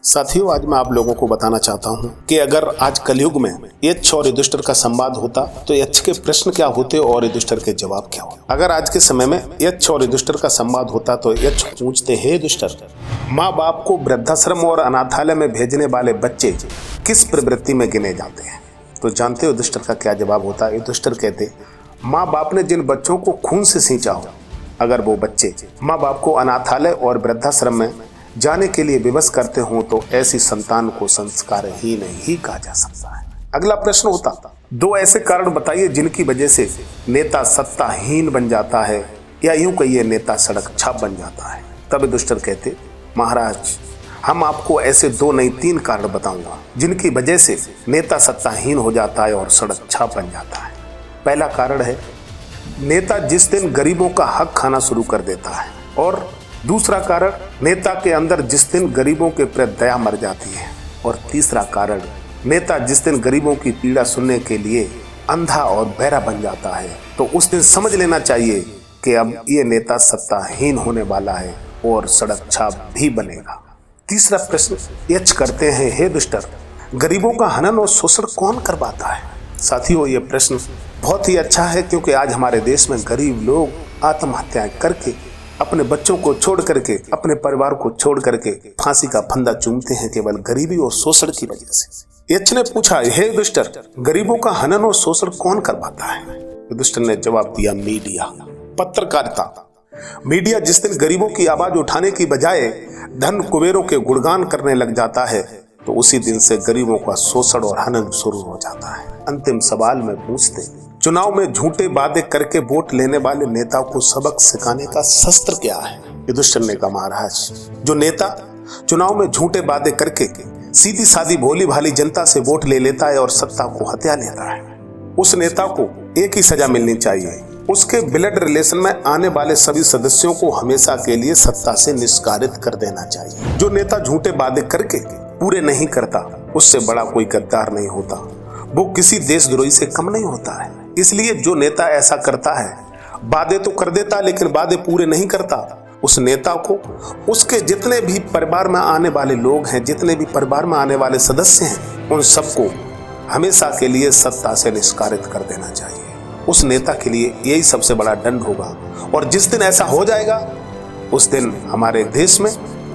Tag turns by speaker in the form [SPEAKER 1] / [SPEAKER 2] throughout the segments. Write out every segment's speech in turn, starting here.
[SPEAKER 1] साथियों, आज मैं आप लोगों को बताना चाहता हूं कि अगर आज कलयुग में यक्ष और युधिष्ठिर का संवाद होता तो यक्ष के प्रश्न क्या होते और युधिष्ठिर के जवाब क्या होते। अगर आज के समय में यक्ष और युधिष्ठिर का संवाद होता तो यक्ष पूछते, हे युधिष्ठिर, माँ बाप को वृद्धाश्रम और अनाथालय में भेजने वाले बच्चे किस प्रवृत्ति में गिने जाते हैं? तो जानते हो युधिष्ठिर का क्या जवाब होता है? युधिष्ठिर कहते, माँ बाप ने जिन बच्चों को खून से सींचा हो, अगर वो बच्चे माँ बाप को अनाथालय और वृद्धाश्रम में जाने के लिए विवश करते हों तो ऐसी संतान को संस्कारहीन ही कहा जा सकता है। अगला प्रश्न होता, दो ऐसे कारण बताइए जिनकी वजह से नेता सत्ताहीन बन जाता है, या यूं कहिए नेता सड़क छाप बन जाता है। तब युधिष्ठिर कहते, महाराज, हम आपको ऐसे दो नहीं 3 कारण बताऊंगा जिनकी वजह से नेता सत्ताहीन हो जाता है और सड़क छाप बन जाता है। पहला कारण है, नेता जिस दिन गरीबों का हक खाना शुरू कर देता है, और दूसरा कारण, नेता के अंदर जिस दिन गरीबों के प्रति दया मर जाती है, और तीसरा कारण, नेता जिस दिन गरीबों की पीड़ा सुनने के लिए अंधा और बहरा बन जाता है तो उस दिन समझ लेना चाहिए कि अब ये नेता सत्ताहीन होने वाला है और सड़क छाप भी बनेगा। तीसरा प्रश्न यक्ष करते हैं, हे युधिष्ठिर, गरीबों का हनन और शोषण कौन करवाता है? साथियों, ये प्रश्न बहुत ही अच्छा है क्योंकि आज हमारे देश में गरीब लोग आत्महत्याएं करके, अपने बच्चों को छोड़ करके, अपने परिवार को छोड़ करके फांसी का फंदा चूमते हैं केवल गरीबी और शोषण की वजह से। यक्ष ने पूछा, हे युधिष्ठिर, गरीबों का हनन और शोषण कौन करवाता है? युधिष्ठिर ने जवाब दिया, मीडिया, पत्रकारिता। मीडिया जिस दिन गरीबों की आवाज उठाने की बजाय धन कुबेरों के गुणगान करने लग जाता है तो उसी दिन से गरीबों का शोषण और हनन शुरू हो जाता है। अंतिम सवाल में पूछते, चुनाव में झूठे वादे करके वोट लेने वाले नेताओं को सबक सिखाने का शस्त्र क्या है? युधिष्ठिर ने कहा, महाराज, जो नेता चुनाव में झूठे वादे करके सीधी सादी भोली भाली जनता से वोट ले लेता है और सत्ता को हत्या लेता है, उस नेता को एक ही सजा मिलनी चाहिए, उसके ब्लड रिलेशन में आने वाले सभी सदस्यों को हमेशा के लिए सत्ता से निष्कासित कर देना चाहिए। जो नेता झूठे वादे करके पूरे नहीं करता, उससे बड़ा कोई गद्दार नहीं होता, वो किसी देशद्रोही से कम नहीं होता है। इसलिए जो नेता ऐसा करता है, वादे तो कर देता लेकिन वादे पूरे नहीं करता, उस नेता को उसके जितने भी परिवार में आने वाले लोग हैं, जितने भी परिवार में आने वाले सदस्य हैं, उन सबको हमेशा के लिए सत्ता से निष्कासित कर देना चाहिए। उस नेता के लिए यही सबसे बड़ा दंड होगा। और जिस दिन ऐसा हो जाएगा उस दिन हमारे देश में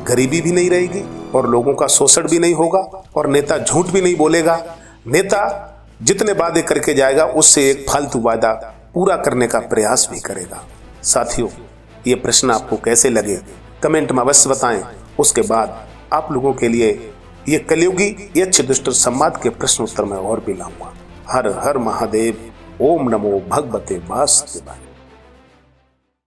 [SPEAKER 1] गरीबी भी नहीं रहेगी और लोगों का शोषण भी नहीं होगा और नेता झूठ भी नहीं बोलेगा। नेता जितने वादे करके जाएगा उससे एक फालतू वादा पूरा करने का प्रयास भी करेगा। साथियों, ये प्रश्न आपको कैसे लगे कमेंट में अवश्य बताएं। उसके बाद आप लोगों के लिए ये कलयुगी यक्ष युधिष्ठिर संवाद के प्रश्न उत्तर में और भी लाऊंगा। हर हर महादेव, ओम नमो भगवते वासुदेवाय।